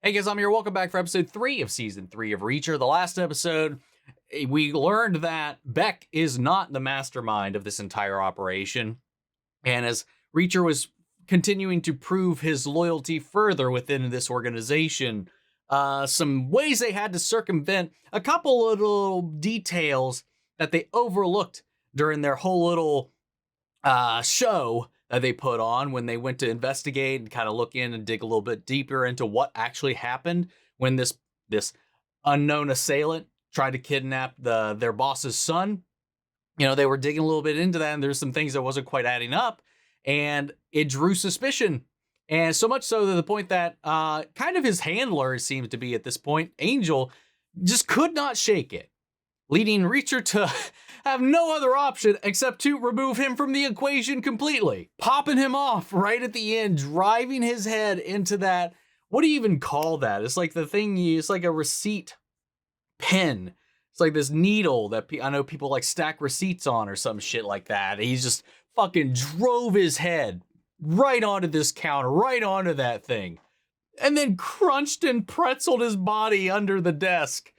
Hey guys, I'm here. Welcome back for episode 3 of season 3 of Reacher. The last episode, we learned that Beck is not the mastermind of this entire operation. And as Reacher was continuing to prove his loyalty further within this organization, some ways they had to circumvent a couple little details that they overlooked during their whole little show that they put on when they went to investigate and kind of look in and dig a little bit deeper into what actually happened when this unknown assailant tried to kidnap their boss's son. You know, they were digging a little bit into that, and there's some things that wasn't quite adding up, and it drew suspicion. And so much so to the point that kind of his handler, it seems to be at this point, Angel, just could not shake it, leading Reacher to have no other option except to remove him from the equation completely, popping him off right at the end, driving his head into that. What do you even call that? It's like the thing, it's like a receipt pen. It's like this needle that I know people like stack receipts on or some shit like that. He just fucking drove his head right onto this counter, right onto that thing, and then crunched and pretzeled his body under the desk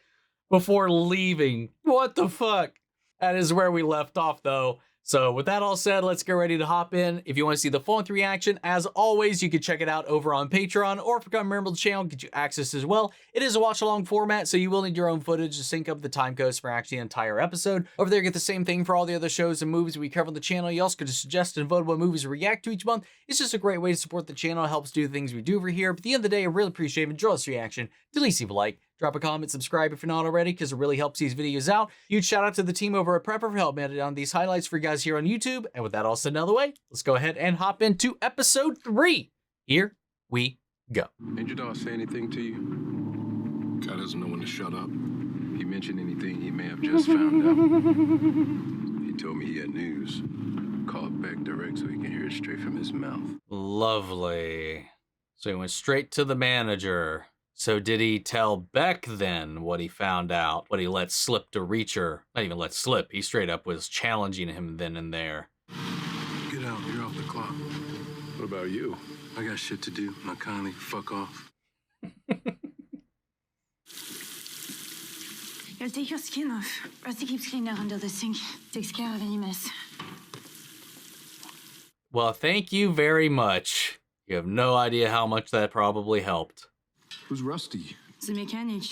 before leaving. What the fuck? That is where we left off, though. So with that all said, let's get ready to hop in. If you want to see the full reaction, as always, you can check it out over on Patreon, or if you become a member of the channel, get you access as well. It is a watch-along format, so you will need your own footage to sync up the time codes for actually the entire episode. Over there, get the same thing for all the other shows and movies we cover on the channel. You also could suggest and vote what movies we react to each month. It's just a great way to support the channel. It helps do the things we do over here. But at the end of the day, I really appreciate it. Enjoy this reaction. At least leave a like. Drop a comment, subscribe if you're not already, because it really helps these videos out. Huge shout out to the team over at Prepper for helping edit down these highlights for you guys here on YouTube. And with that all said and out of the way, let's go ahead and hop into episode 3. Here we go. Did your dog say anything to you? Guy doesn't know when to shut up. He mentioned anything he may have just found out? He told me he had news. Called Beck direct so he can hear it straight from his mouth. Lovely. So he went straight to the manager. So did he tell Beck then what he found out, what he let slip to Reacher? Not even let slip, he straight up was challenging him then and there. Get out, you're off the clock. What about you? I got shit to do. Now kindly fuck off. You'll take your skin off. Rusty keeps cleaner under the sink. Takes care of any mess. Well, thank you very much. You have no idea how much that probably helped. Who's Rusty? The mechanic.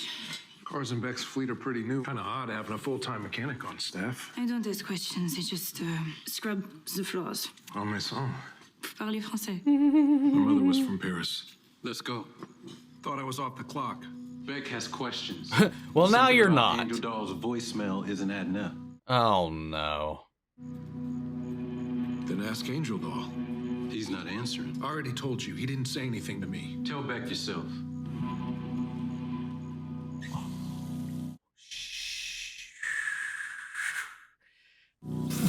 Cars in Beck's fleet are pretty new. Kind of odd having a full-time mechanic on staff. I don't ask questions. I just scrub the floors. Oh, mais sang. Parlez français. My mother was from Paris. Let's go. Thought I was off the clock. Beck has questions. Well, now you're not. Angel Doll's voicemail isn't adding up. Oh, no. Then ask Angel Doll. He's not answering. I already told you, he didn't say anything to me. Tell Beck yourself.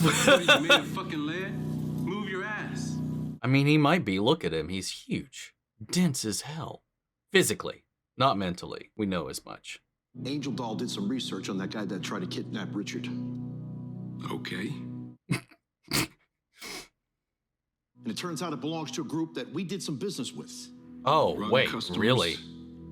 What, you made a fucking lead? Move your ass. I mean, he might be. Look at him. He's huge. Dense as hell. Physically, not mentally. We know as much. Angel Doll did some research on that guy that tried to kidnap Richard. Okay. And it turns out it belongs to a group that we did some business with. Oh, Rug wait, customers. really?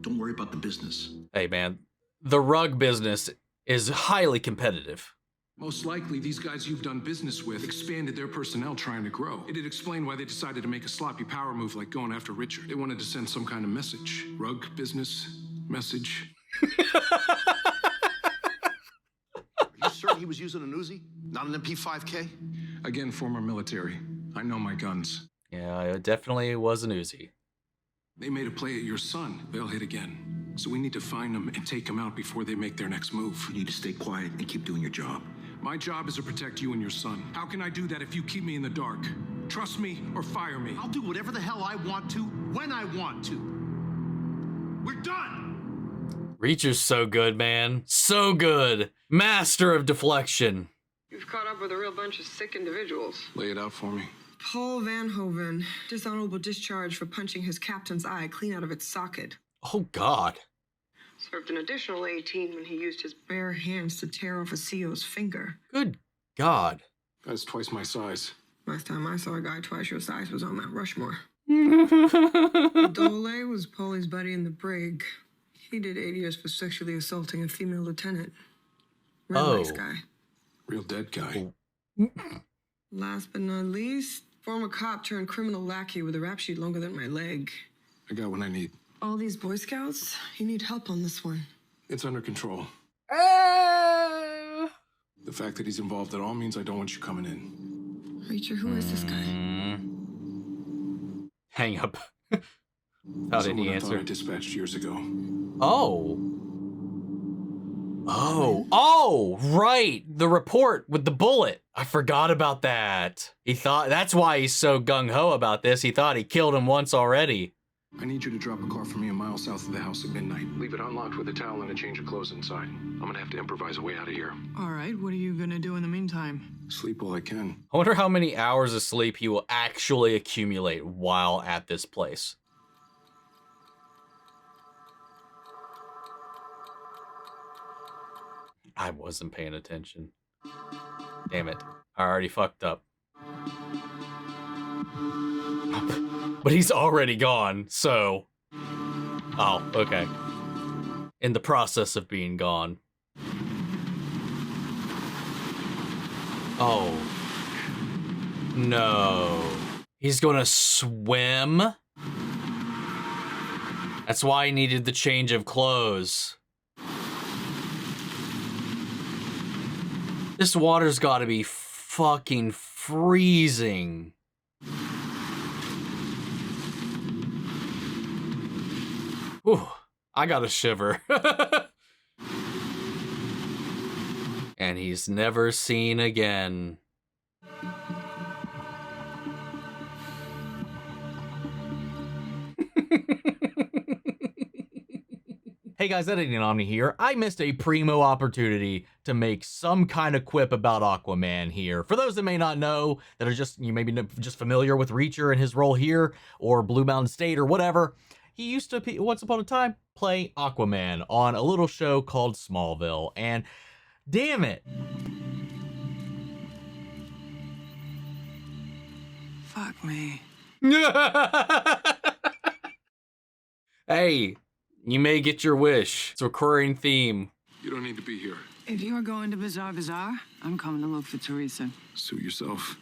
Don't worry about the business. Hey, man, the rug business is highly competitive. Most likely, these guys you've done business with expanded their personnel trying to grow. It'd explain why they decided to make a sloppy power move like going after Richard. They wanted to send some kind of message. Rug business, message. Are you certain he was using an Uzi, not an MP5K? Again, former military. I know my guns. Yeah, it definitely was an Uzi. They made a play at your son. They'll hit again. So we need to find them and take them out before they make their next move. You need to stay quiet and keep doing your job. My job is to protect you and your son. How can I do that if you keep me in the dark? Trust me or fire me. I'll do whatever the hell I want to, when I want to. We're done! Reacher's so good, man. So good. Master of deflection. You've caught up with a real bunch of sick individuals. Lay it out for me. Paul Van Hoven, dishonorable discharge for punching his captain's eye clean out of its socket. Oh, God. Served an additional 18 when he used his bare hands to tear off a CO's finger. Good God. Guy's twice my size. Last time I saw a guy twice your size was on Mount Rushmore. Dole was Paulie's buddy in the brig. He did 8 years for sexually assaulting a female lieutenant. Real nice guy. Real dead guy. Last but not least, former cop turned criminal lackey with a rap sheet longer than my leg. I got what I need. All these Boy Scouts, you need help on this one. It's under control. The fact that he's involved at all means I don't want you coming in. Reacher, who is this guy? Hang up. How did he Someone I thought I answer? dispatched years ago. Oh, right. The report with the bullet. I forgot about that. He thought that's why he's so gung-ho about this. He thought he killed him once already. I need you to drop a car for me a mile south of the house at midnight. Leave it unlocked with a towel and a change of clothes inside. I'm gonna have to improvise a way out of here. All right, what are you gonna do in the meantime? Sleep while I can. I wonder how many hours of sleep he will actually accumulate while at this place. I wasn't paying attention. Damn it. I already fucked up. But he's already gone, so... Oh, okay. In the process of being gone. Oh. No. He's gonna swim? That's why he needed the change of clothes. This water's gotta be fucking freezing. Whew, I got a shiver. And he's never seen again. Hey guys, Editing Omni here. I missed a primo opportunity to make some kind of quip about Aquaman here. For those that may not know, that are just, you may be just familiar with Reacher and his role here, or Blue Mountain State or whatever, he used to, once upon a time, play Aquaman on a little show called Smallville, and damn it. Fuck me. Hey, you may get your wish. It's a recurring theme. You don't need to be here. If you're going to Bazaar, I'm coming to look for Teresa. Suit yourself.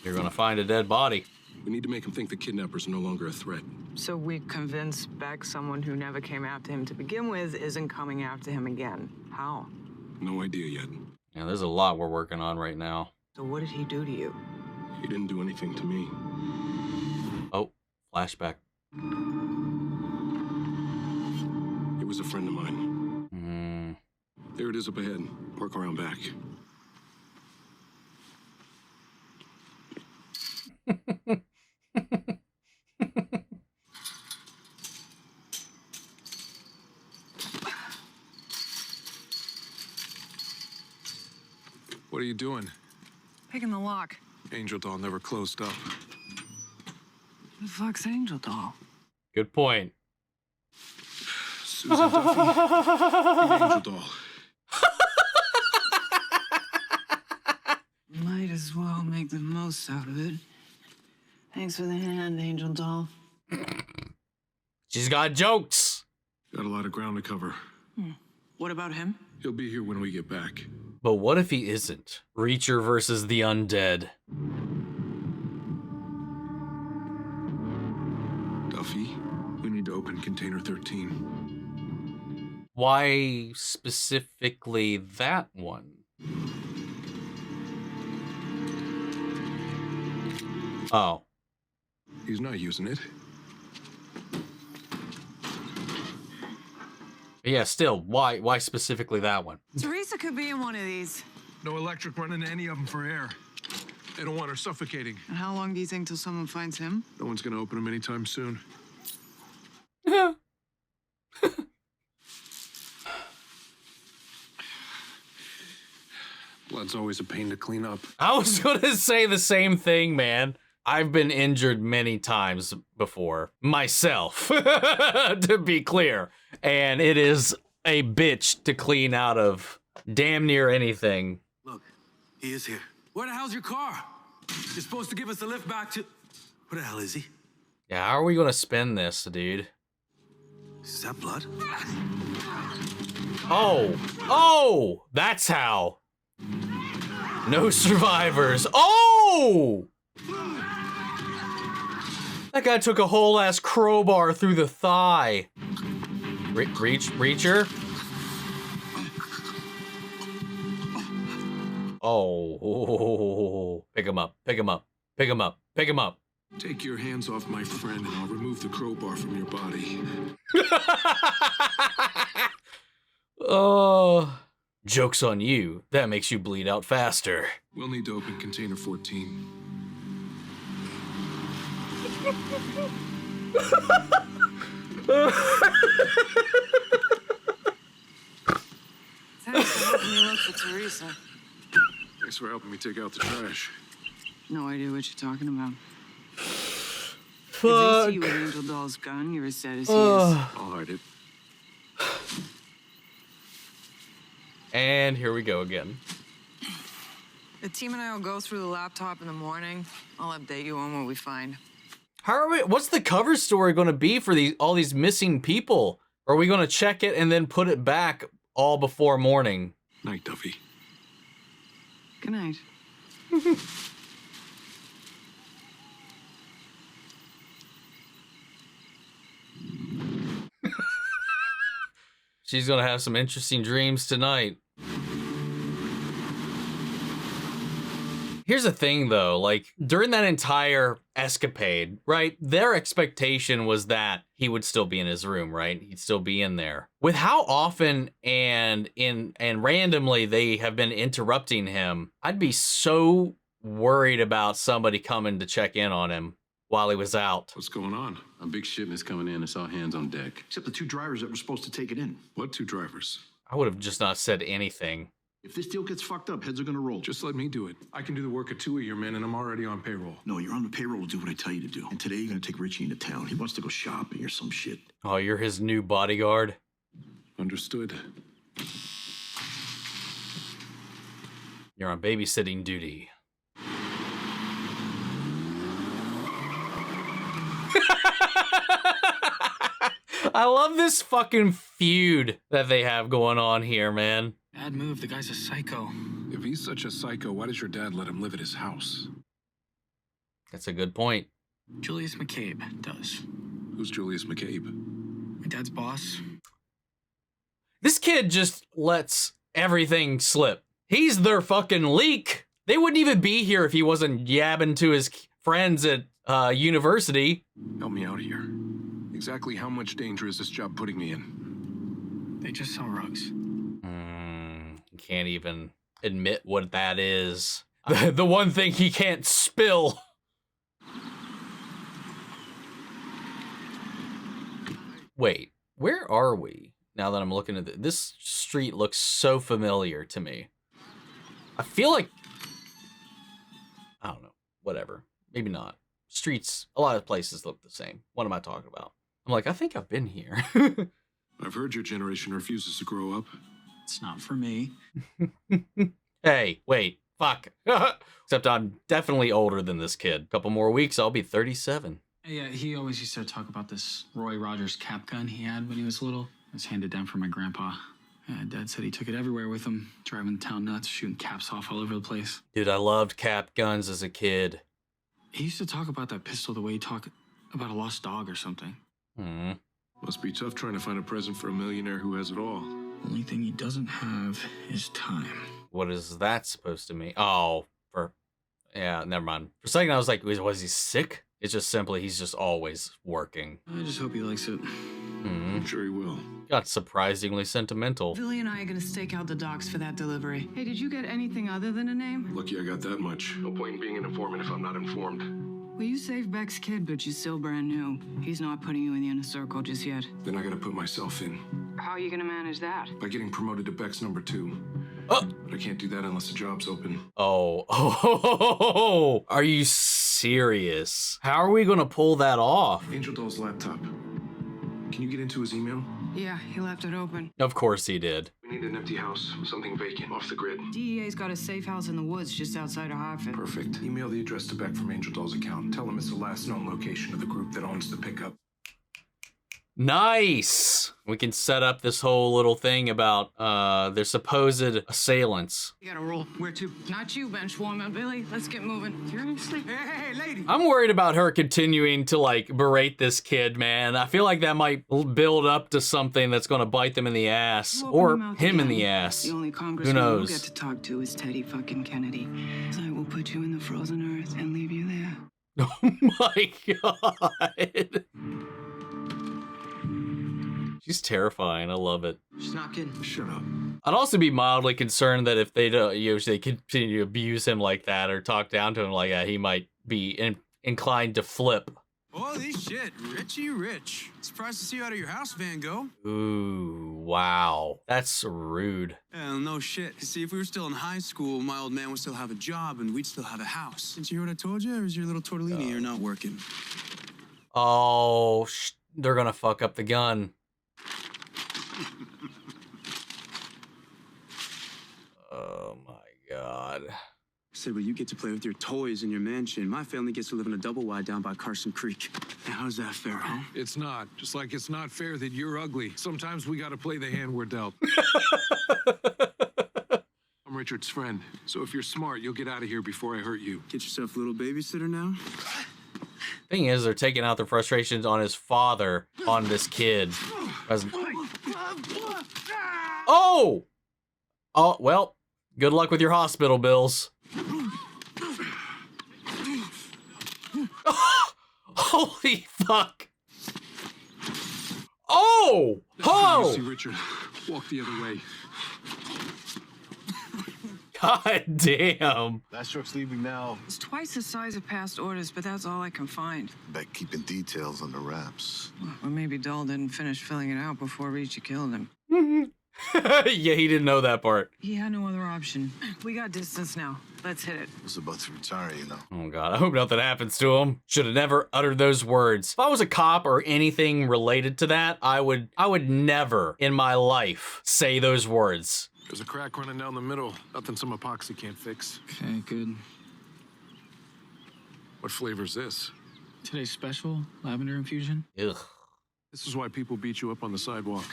You're gonna find a dead body. We need to make him think the kidnappers are no longer a threat. So we convince Beck someone who never came after him to begin with isn't coming after him again. How? No idea yet. Yeah, there's a lot we're working on right now. So what did he do to you? He didn't do anything to me. Oh, flashback. He was a friend of mine. There it is up ahead. Park around back. What are you doing? Picking the lock. Angel Doll never closed up. The fuck's Angel Doll? Good point. Susan Duffy. Angel Doll. Might as well make the most out of it. Thanks for the hand, Angel Doll. She's got jokes. Got a lot of ground to cover. What about him? He'll be here when we get back. But what if he isn't? Reacher versus the undead. Duffy, we need to open container 13. Why specifically that one? Oh. He's not using it. Yeah, still, why specifically that one? Teresa could be in one of these. No electric running to any of them for air. They don't want her suffocating. And how long do you think till someone finds him? No one's gonna open them anytime soon. Blood's always a pain to clean up. I was gonna say the same thing, man. I've been injured many times before, myself, to be clear. And it is a bitch to clean out of damn near anything. Look, he is here. Where the hell's your car? You're supposed to give us a lift back to... Where the hell is he? Yeah, how are we gonna spin this, dude? Is that blood? Oh, that's how. No survivors. Oh! That guy took a whole ass crowbar through the thigh. Reacher? Oh, pick him up, pick him up, pick him up, pick him up. Take your hands off my friend and I'll remove the crowbar from your body. Oh, joke's on you. That makes you bleed out faster. We'll need to open container 14. Thanks for helping me look for Teresa. Thanks for helping me take out the trash. No idea what you're talking about. Fuck. If they see you with Angel Doll's gun, you're as sad as he is. I'll hide it. And here we go again. The team and I will go through the laptop in the morning. I'll update you on what we find. How are we? What's the cover story going to be for all these missing people? Are we going to check it and then put it back all before morning? Night, Duffy. Good night. She's going to have some interesting dreams tonight. Here's the thing, though. Like, during that entire escapade, right, their expectation was that he would still be in his room, right? He'd still be in there. With how often and randomly they have been interrupting him, I'd be so worried about somebody coming to check in on him while he was out. What's going on? A big shipment's coming in. It's all hands on deck. Except the 2 drivers that were supposed to take it in. What 2 drivers? I would have just not said anything. If this deal gets fucked up, heads are gonna roll. Just let me do it. I can do the work of 2 of your men, and I'm already on payroll. No, you're on the payroll to do what I tell you to do. And today you're gonna take Richie into town. He wants to go shopping or some shit. Oh, you're his new bodyguard? Understood. You're on babysitting duty. I love this fucking feud that they have going on here, man. Bad move. The guy's a psycho. If he's such a psycho, why does your dad let him live at his house? That's a good point. Julius McCabe does. Who's Julius McCabe? My dad's boss. This kid just lets everything slip. He's their fucking leak. They wouldn't even be here if he wasn't yabbing to his friends at university. Help me out here. Exactly how much danger is this job putting me in? They just sell rugs. Can't even admit what that is. The one thing he can't spill. Wait, where are we? Now that I'm looking at this street looks so familiar to me. I feel like, I don't know, whatever. Maybe not. Streets, a lot of places look the same. What am I talking about? I'm like, I think I've been here. I've heard your generation refuses to grow up. It's not for me. Hey, wait, fuck. Except I'm definitely older than this kid. Couple more weeks, I'll be 37. Yeah, he always used to talk about this Roy Rogers cap gun he had when he was little. It was handed down from my grandpa. Yeah, Dad said he took it everywhere with him, driving the town nuts, shooting caps off all over the place. Dude, I loved cap guns as a kid. He used to talk about that pistol the way he talked about a lost dog or something. Must be tough trying to find a present for a millionaire who has it all. Only thing he doesn't have is time. What is that supposed to mean? Oh, yeah, never mind. For a second, I was like, was he sick? It's just simply, he's just always working. I just hope he likes it. I'm sure he will. Got surprisingly sentimental. Billy and I are gonna stake out the docks for that delivery. Hey, did you get anything other than a name? Lucky I got that much. No point in being an informant if I'm not informed. Well, you saved Beck's kid, but you're still brand new. He's not putting you in the inner circle just yet. Then I gotta put myself in. How are you gonna manage that? By getting promoted to Beck's number 2. Oh. But I can't do that unless the job's open. Oh, are you serious? How are we gonna pull that off? Angel Doll's laptop. Can you get into his email? Yeah, he left it open. Of course he did. We need an empty house, something vacant, off the grid. DEA's got a safe house in the woods just outside of Hoven. Perfect. Email the address to Beck from Angel Doll's account. Tell him it's the last known location of the group that owns the pickup. Nice! We can set up this whole little thing about their supposed assailants. You gotta roll. Where to? Not you, bench woman. Billy, let's get moving. Seriously? Hey, lady! I'm worried about her continuing to, like, berate this kid, man. I feel like that might build up to something that's going to bite them in the ass. You open Or your mouth him in again. the ass. The only Who congressman we'll knows? get to talk to is Teddy fucking Kennedy. I will put you in the frozen earth and leave you there. Oh my god. She's terrifying. I love it. She's not kidding. Shut up. I'd also be mildly concerned that if they don't, if they continue to abuse him like that or talk down to him like that, he might be inclined to flip. Holy shit, Richie Rich. Surprised to see you out of your house, Van Gogh. Ooh, wow. That's rude. Well, no shit. See, if we were still in high school, my old man would still have a job and we'd still have a house. Did you hear what I told you? Or is your little tortellini you're not working? Oh, they're gonna fuck up the gun. Oh my god. Said, well, you get to play with your toys in your mansion. My family gets to live in a double wide down by Carson Creek. Now, how's that fair, huh? It's not. Just like it's not fair that you're ugly. Sometimes we gotta play the hand we're dealt. I'm Richard's friend, so if you're smart, you'll get out of here before I hurt you. Get yourself a little babysitter now? Thing is, they're taking out their frustrations on his father, on this kid. Oh! Oh, well, good luck with your hospital bills. Holy fuck! Oh! Now, you see Oh! Richard, walk the other way. God damn. Last truck's leaving now. It's twice the size of past orders, but that's all I can find. Beck keeping details under wraps. Or maybe Dahl didn't finish filling it out before Richie killed him. Yeah, he didn't know that part. He had no other option. We got distance now. Let's hit it. I was about to retire, you know. Oh god, I hope nothing happens to him. Should have never uttered those words. If I was a cop or anything related to that, I would never in my life say those words. There's a crack running down the middle. Nothing some epoxy can't fix. Okay, good. What flavor's this? Today's special, lavender infusion. Ugh. This is why people beat you up on the sidewalk.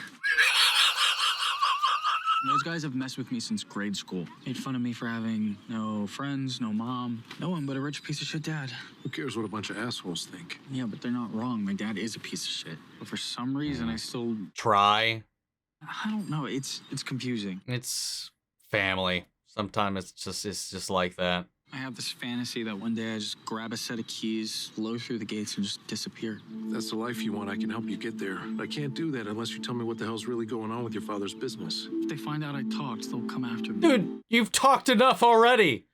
Those guys have messed with me since grade school. Made fun of me for having no friends, no mom, no one but a rich piece of shit dad. Who cares what a bunch of assholes think? Yeah, but they're not wrong. My dad is a piece of shit. But for some reason, I still... Try. I don't know. It's confusing. It's family. Sometimes it's just like that. I have this fantasy that one day I just grab a set of keys, blow through the gates, and just disappear. If that's the life you want, I can help you get there. But I can't do that unless you tell me what the hell's really going on with your father's business. If they find out I talked, they'll come after me. Dude, you've talked enough already.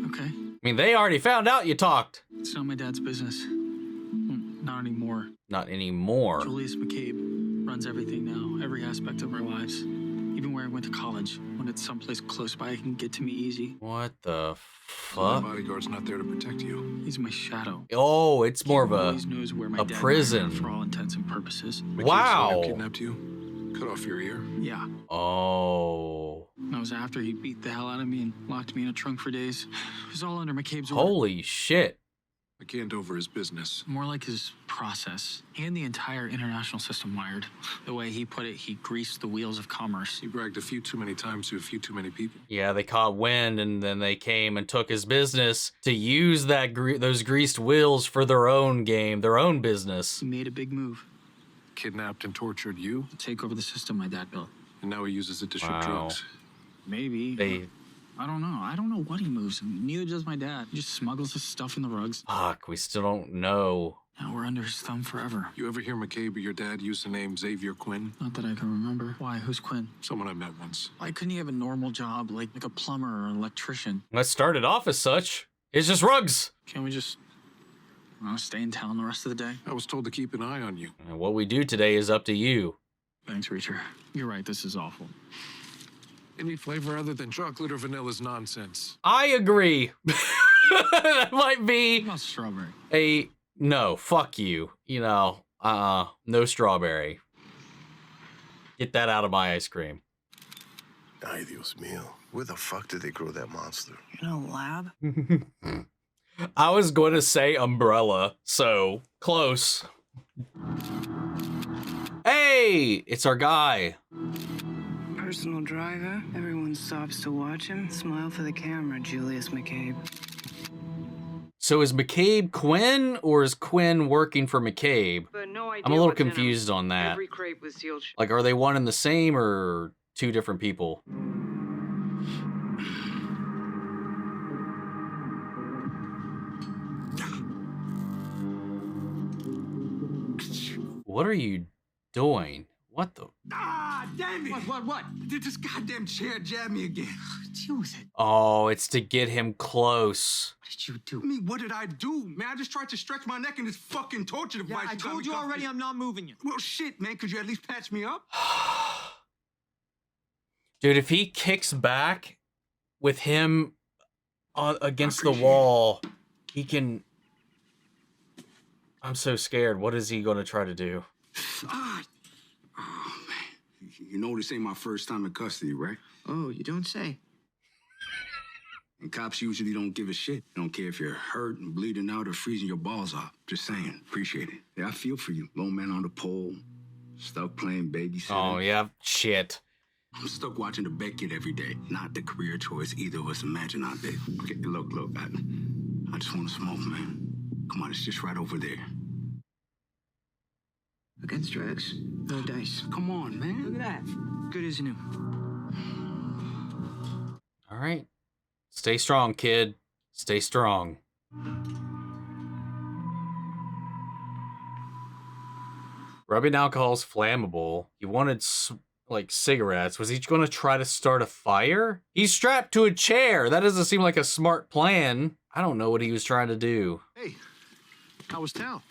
Okay. I mean, they already found out you talked. It's not my dad's business. Not anymore. Not anymore. Julius McCabe runs everything now, every aspect of our lives. Even where I went to college, when it's someplace close by, he can get to me easy. What the My fuck? bodyguard's not there to protect you. He's my shadow. Oh, it's more of He a... always knows where my a dad prison. and I are for all intents and purposes. McCabe Wow. Sonya kidnapped you, cut off your ear. Yeah. Oh. That was after he beat the hell out of me and locked me in a trunk for days. It was all under McCabe's order. Holy shit. I can't over his business. More like his process and the entire international system wired. The way he put it, he greased the wheels of commerce. He bragged a few too many times to a few too many people. Yeah, they caught wind and then they came and took his business to use that those greased wheels for their own game, their own business. He made a big move Kidnapped and tortured you, to take over the system my dad built. and now he uses it to ship Wow. drugs. Maybe. They... I don't know. I don't know what he moves. And neither does my dad. He just smuggles his stuff in the rugs. Fuck, we still don't know. Now we're under his thumb forever. You ever hear McCabe or your dad use the name Xavier Quinn? Not that I can remember. Why? Who's Quinn? Someone I met once. Why couldn't he have a normal job like a plumber or an electrician? Let's start it off as such. It's just rugs. Can't we just stay in town the rest of the day? I was told to keep an eye on you. And what we do today is up to you. Thanks, Reacher. You're right. This is awful. Any flavor other than chocolate or vanilla is nonsense. I agree. That might What be about strawberry? a no, fuck you. You know, no strawberry. Get that out of my ice cream. Ay, Dios mío. Where the fuck did they grow that monster? In a lab? I was going to say umbrella, so close. Hey, it's our guy. Personal driver. Everyone stops to watch him. Smile for the camera, Julius McCabe. So is McCabe Quinn, or is Quinn working for McCabe? But no idea I'm a little what's in 'em. confused on that. Every crate was sealed. Like, are they one and the same, or two different people? What are you doing? What the? Ah, damn it! What? This goddamn chair jabbed me again. Deal with it. Oh, it's to get him close. What did you do? I mean, what did I do? Man, I just tried to stretch my neck in this fucking torture device. Yeah, I told you already I'm not moving you. Well, shit, man. Could you at least patch me up? Dude, if he kicks back with him against the wall, he can... I'm so scared. What is he going to try to do? Oh, man. You know this ain't my first time in custody, right? Oh, you don't say. And cops usually don't give a shit. They don't care if you're hurt and bleeding out or freezing your balls off. Just saying. Appreciate it. Yeah, I feel for you. Lone man on the pole. Stuck playing babysitter. Oh, yeah. Shit. I'm stuck watching the Beck kid every day. Not the career choice either of us imagine I did. Okay, look. I just want to smoke, man. Come on, it's just right over there. Against drugs? No dice. Come on, man. Look at that. Good as new. All right. Stay strong, kid. Stay strong. Rubbing alcohol's flammable. He wanted, like, cigarettes. Was he going to try to start a fire? He's strapped to a chair. That doesn't seem like a smart plan. I don't know what he was trying to do. Hey, how was town?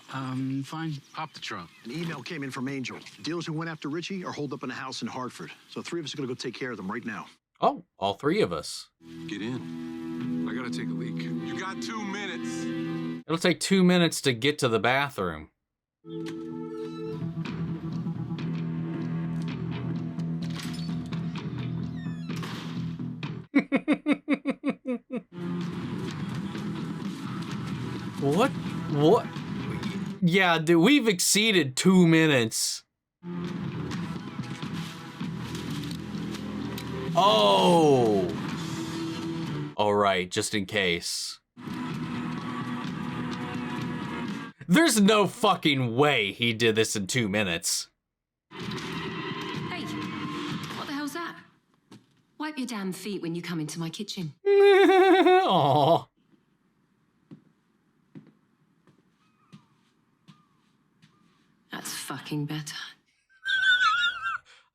Fine. Pop the trunk. An email came in from Angel. Dealers who went after Richie are holed up in a house in Hartford. So 3 of us are gonna go take care of them right now. Oh, all 3 of us. Get in. I gotta take a leak. You got 2 minutes. It'll take 2 minutes to get to the bathroom. What? Yeah, dude, we've exceeded 2 minutes. Oh! Alright, just in case. There's no fucking way he did this in 2 minutes. Hey, what the hell's that? Wipe your damn feet when you come into my kitchen. Aww. That's fucking better.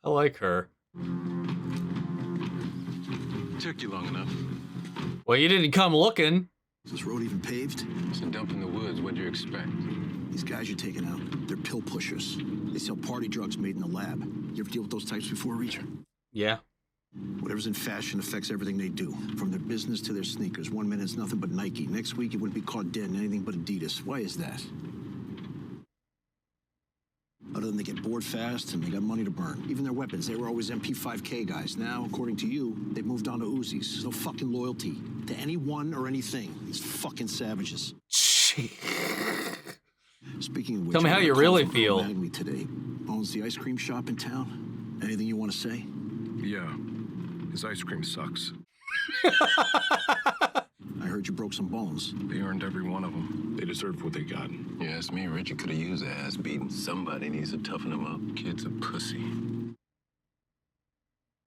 I like her. Took you long enough. Well, you didn't come looking. Is this road even paved? It's a dump in the woods. What'd you expect? These guys you're taking out, they're pill pushers. They sell party drugs made in the lab. You ever deal with those types before, Reacher? Yeah. Whatever's in fashion affects everything they do, from their business to their sneakers. 1 minute it's nothing but Nike. Next week, you wouldn't be caught dead in anything but Adidas. Why is that? Other than they get bored fast and they got money to burn. Even their weapons, they were always MP5K guys. Now, according to you, they've moved on to Uzis. There's no fucking loyalty to anyone or anything. These fucking savages. Speaking of which, tell me how you really feel. Neagley today owns the ice cream shop in town. Anything you want to say? Yeah, his ice cream sucks. I heard you broke some bones. They earned every one of them. They deserved what they got. You ask me, Richie could have used an ass beating. Somebody needs to toughen him up. Kid's a pussy.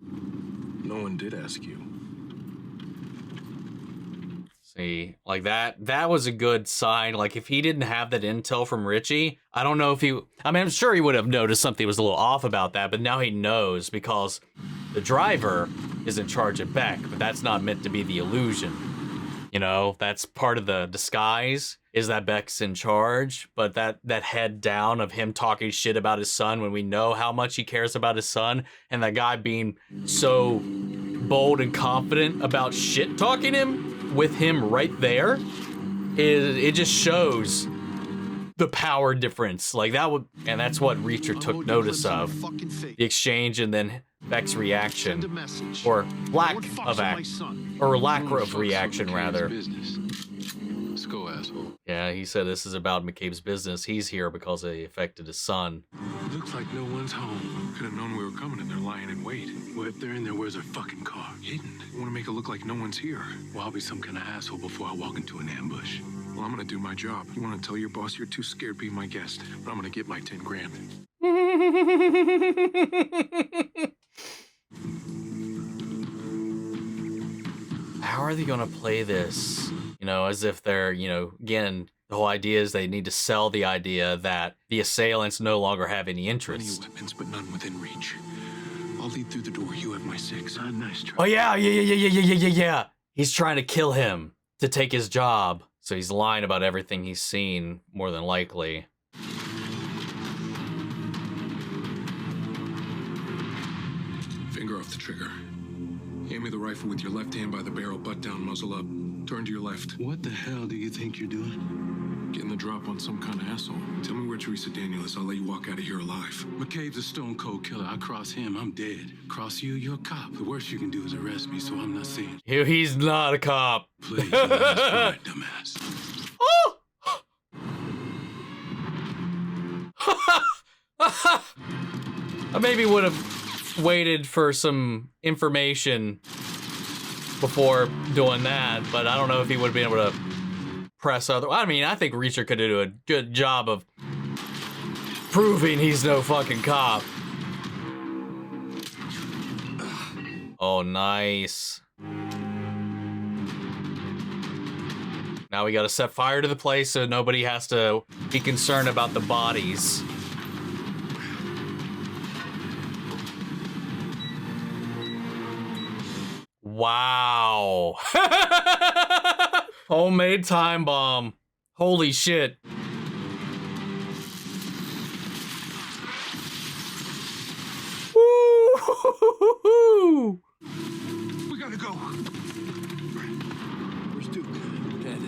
No one did ask you. See, like that was a good sign. Like, if he didn't have that intel from Richie, I don't know if I'm sure he would have noticed something was a little off about that, but now he knows because the driver is in charge of Beck, but that's not meant to be the illusion. You know, that's part of the disguise, is that Beck's in charge, but that head down of him talking shit about his son when we know how much he cares about his son, and that guy being so bold and confident about shit talking him with him right there, it just shows the power difference. Like that would, and that's what Reacher took notice of. The exchange and then Beck's reaction, or lack of reaction rather. Let's go, asshole. Yeah, he said this is about McCabe's business. He's here because they affected his son. Looks like no one's home. Could have known we were coming and they're lying in wait. Well, if they're in there, where's their fucking car? Hidden. I want to make it look like no one's here. Well, I'll be some kind of asshole before I walk into an ambush. Well, I'm gonna do my job. You want to tell your boss you're too scared to be my guest, but I'm gonna get my 10 grand. How are they gonna play this? You know, as if they're, you know, again, the whole idea is they need to sell the idea that the assailants no longer have any interest. Many weapons, but none within reach. I'll lead through the door. You have my 6. Nice try. Oh yeah. He's trying to kill him to take his job. So he's lying about everything he's seen, more than likely. Finger off the trigger. Hand me the rifle with your left hand by the barrel, butt down, muzzle up. Turn to your left. What the hell do you think you're doing? Getting the drop on some kind of asshole. Tell me where Teresa Daniel is. I'll let you walk out of here alive. McCabe's a stone cold killer. I cross him, I'm dead. Cross you, you're a cop. The worst you can do is arrest me, so I'm not saying. He's not a cop. Please, right, dumbass. I maybe would have waited for some information before doing that, but I don't know if he would have been able to press other. I mean, I think Reacher could do a good job of proving he's no fucking cop. Oh, nice. Now we gotta set fire to the place so nobody has to be concerned about the bodies. Wow. Homemade time bomb. Holy shit. Woo! We gotta go. Where's Duke? Dead.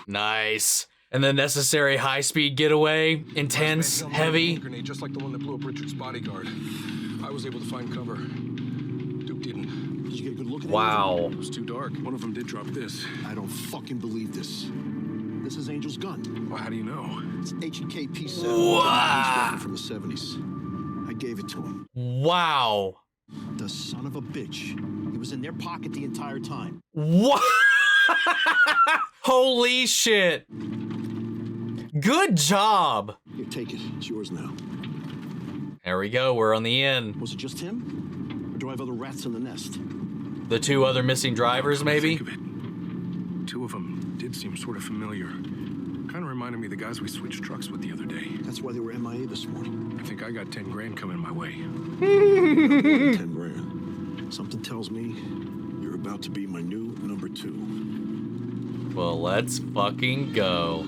Nice. And the necessary high-speed getaway. Intense, heavy. Grenade just like the one that blew up Richard's bodyguard. I was able to find cover. Duke didn't. Did you get a good look at Wow. It was too dark. One of them did drop this. I don't fucking believe this. This is Angel's gun. Well, how do you know? It's H&K P7 from the 70s. I gave it to him. Wow. The son of a bitch. He was in their pocket the entire time. What? Holy shit. Good job. Here, take it. It's yours now. There we go. We're on the end. Was it just him? Or do I have other rats in the nest? The 2 other missing drivers, maybe? Think of it. 2 of them did seem sort of familiar. Kind of reminded me of the guys we switched trucks with the other day. That's why they were MIA this morning. I think I got 10 grand coming my way. 10 grand. Something tells me you're about to be my new number 2. Well, let's fucking go.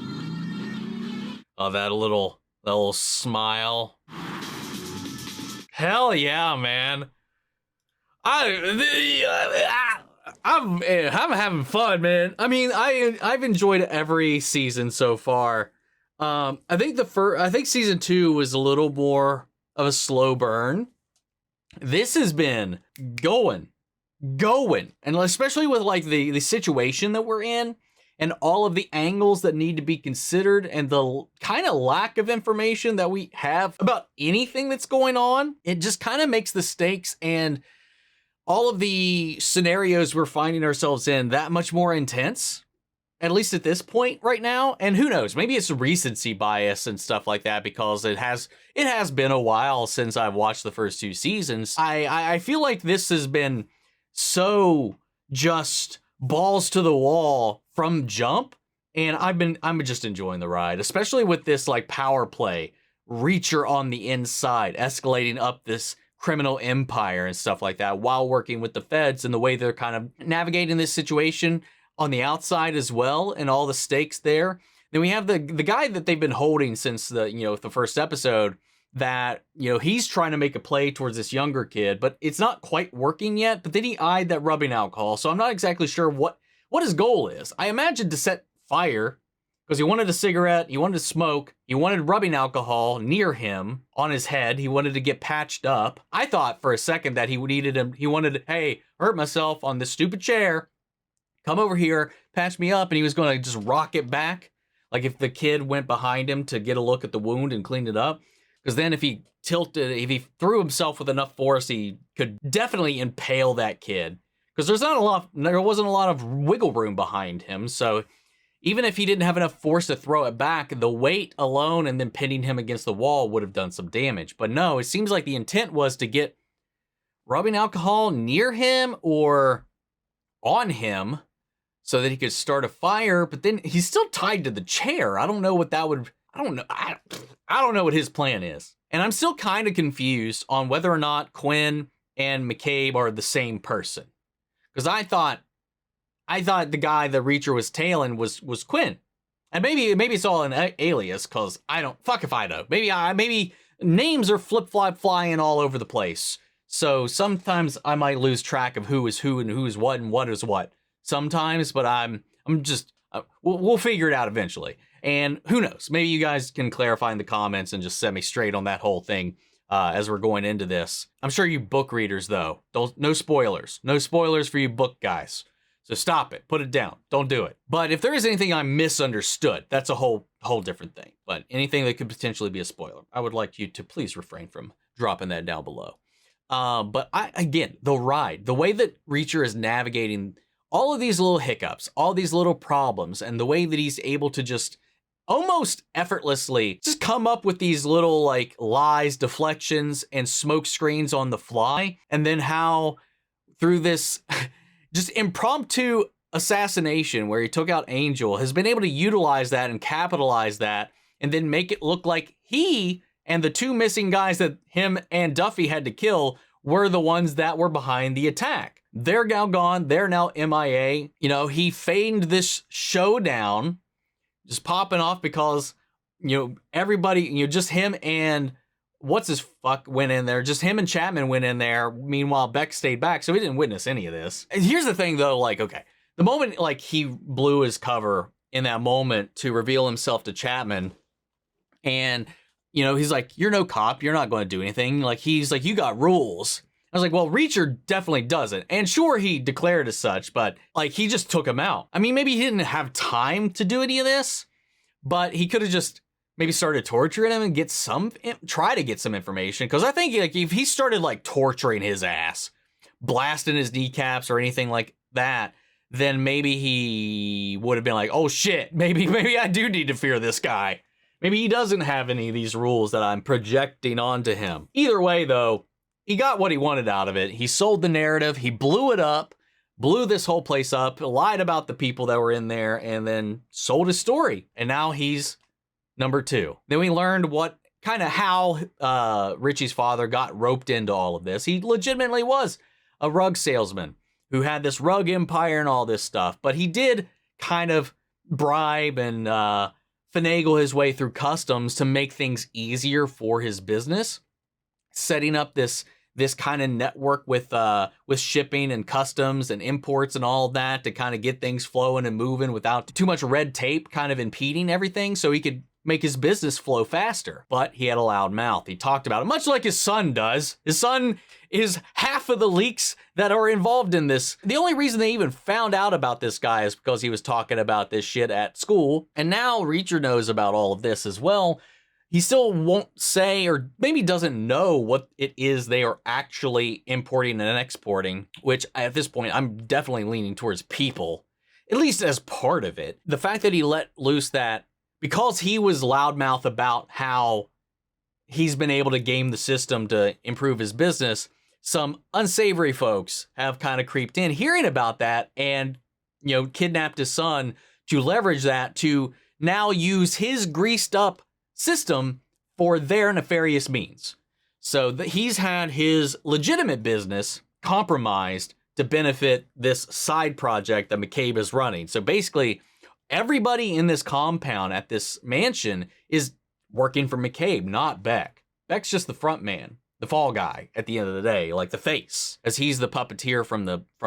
Oh, that little smile. Hell yeah, man. I'm having fun, man. I mean, I've enjoyed every season so far. I think season 2 was a little more of a slow burn. This has been going, and especially with like the situation that we're in and all of the angles that need to be considered and the kind of lack of information that we have about anything that's going on. It just kind of makes the stakes and all of the scenarios we're finding ourselves in that much more intense, at least at this point right now. And who knows, maybe it's a recency bias and stuff like that because it has been a while since I've watched the first 2 seasons. I feel like this has been so just balls to the wall from jump, and I'm just enjoying the ride, especially with this like power play, Reacher on the inside, escalating up this criminal empire and stuff like that while working with the feds and the way they're kind of navigating this situation on the outside as well and all the stakes there. Then we have the guy that they've been holding since the first episode that, he's trying to make a play towards this younger kid, but it's not quite working yet. But then he eyed that rubbing alcohol. So I'm not exactly sure what his goal is. I imagine to set fire because he wanted a cigarette, he wanted to smoke, he wanted rubbing alcohol near him on his head, he wanted to get patched up. I thought for a second that he wanted, hey, hurt myself on this stupid chair, come over here, patch me up, and he was going to just rock it back. Like if the kid went behind him to get a look at the wound and clean it up. Because then if he threw himself with enough force, he could definitely impale that kid. Because there wasn't a lot of wiggle room behind him. So even if he didn't have enough force to throw it back, the weight alone and then pinning him against the wall would have done some damage. But no, it seems like the intent was to get rubbing alcohol near him or on him so that he could start a fire. But then he's still tied to the chair. I don't know what that would... I don't know what his plan is. And I'm still kind of confused on whether or not Quinn and McCabe are the same person. Because I thought the guy the Reacher was tailing was Quinn. And maybe it's all an alias, because fuck if I know. Maybe names are flip-flop flying all over the place. So sometimes I might lose track of who is who and who is what and what is what. Sometimes, but I'm just, we'll figure it out eventually. And who knows, maybe you guys can clarify in the comments and just set me straight on that whole thing as we're going into this. I'm sure you book readers, though, no spoilers. No spoilers for you book guys. So stop it, put it down, don't do it. But if there is anything I misunderstood, that's a whole different thing. But anything that could potentially be a spoiler, I would like you to please refrain from dropping that down below. But again, the ride, the way that Reacher is navigating all of these little hiccups, all these little problems, and the way that he's able to just almost effortlessly just come up with these little like lies, deflections, and smoke screens on the fly. And then how through this just impromptu assassination where he took out Angel has been able to utilize that and capitalize that and then make it look like he and the two missing guys that him and Duffy had to kill were the ones that were behind the attack. They're now gone. They're now MIA. You know, he feigned this showdown just popping off because, you know, everybody, you know, just him and went in there. Just him and Chapman went in there. Meanwhile, Beck stayed back, so we didn't witness any of this. And here's the thing, though, like, okay, the moment, like, he blew his cover in that moment to reveal himself to Chapman, and, you know, he's like, you're no cop. You're not going to do anything. Like, he's like, you got rules. I was like, well, Reacher definitely doesn't. And sure, he declared as such, but like, he just took him out. I mean, maybe he didn't have time to do any of this, but he could have just maybe started torturing him and try to get some information. Because I think like if he started like torturing his ass, blasting his kneecaps or anything like that, then maybe he would have been like, oh shit, maybe I do need to fear this guy. Maybe he doesn't have any of these rules that I'm projecting onto him. Either way, though, he got what he wanted out of it. He sold the narrative. He blew it up, blew this whole place up, lied about the people that were in there, and then sold his story. And now he's number 2. Then we learned how Richie's father got roped into all of this. He legitimately was a rug salesman who had this rug empire and all this stuff. But he did kind of bribe and finagle his way through customs to make things easier for his business, setting up this kind of network with shipping and customs and imports and all of that to kind of get things flowing and moving without too much red tape kind of impeding everything, so he could make his business flow faster. But he had a loud mouth. He talked about it, much like his son does. His son is half of the leaks that are involved in this. The only reason they even found out about this guy is because he was talking about this shit at school. And now Reacher knows about all of this as well. He still won't say, or maybe doesn't know what it is they are actually importing and exporting, which at this point, I'm definitely leaning towards people, at least as part of it. The fact that he let loose that, because he was loudmouth about how he's been able to game the system to improve his business, some unsavory folks have kind of creeped in, hearing about that, and, you know, kidnapped his son to leverage that to now use his greased up system for their nefarious means. So he's had his legitimate business compromised to benefit this side project that McCabe is running. So basically, everybody in this compound at this mansion is working for McCabe, not Beck. Beck's just the front man, the fall guy at the end of the day, like the face, as he's the puppeteer from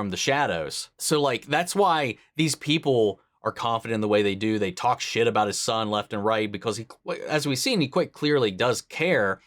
the shadows. So like, that's why these people are confident in the way they do. They talk shit about his son left and right because he, as we've seen, he quite clearly does care.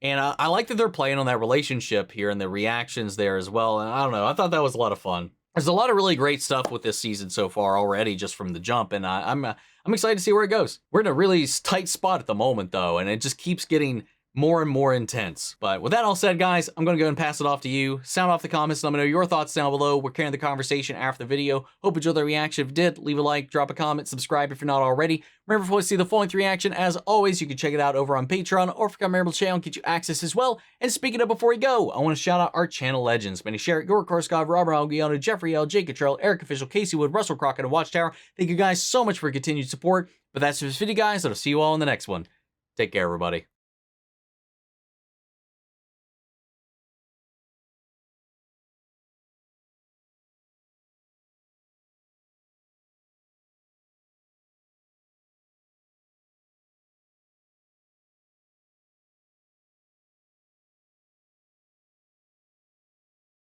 And I like that they're playing on that relationship here and the reactions there as well. And I don't know, I thought that was a lot of fun. There's a lot of really great stuff with this season so far already, just from the jump, and I'm excited to see where it goes. We're in a really tight spot at the moment, though, and it just keeps getting more and more intense. But with that all said, guys, I'm going to go and pass it off to you. Sound off the comments. Let me know your thoughts down below. We're carrying the conversation after the video. Hope you enjoyed the reaction. If you did, leave a like, drop a comment, subscribe if you're not already. Remember, if you want to see the full-length reaction, as always, you can check it out over on Patreon, or if you become a member of the channel, get you access as well. And speaking of before we go, I want to shout out our channel legends. Manny Sherritt, Your Course God, Roberto, Guillermo, Jeffrey L, Jake Cottrell, Eric Official, Casey Wood, Russell Crockett, and Watchtower. Thank you guys so much for your continued support. But that's it for this video, guys. I'll see you all in the next one. Take care, everybody.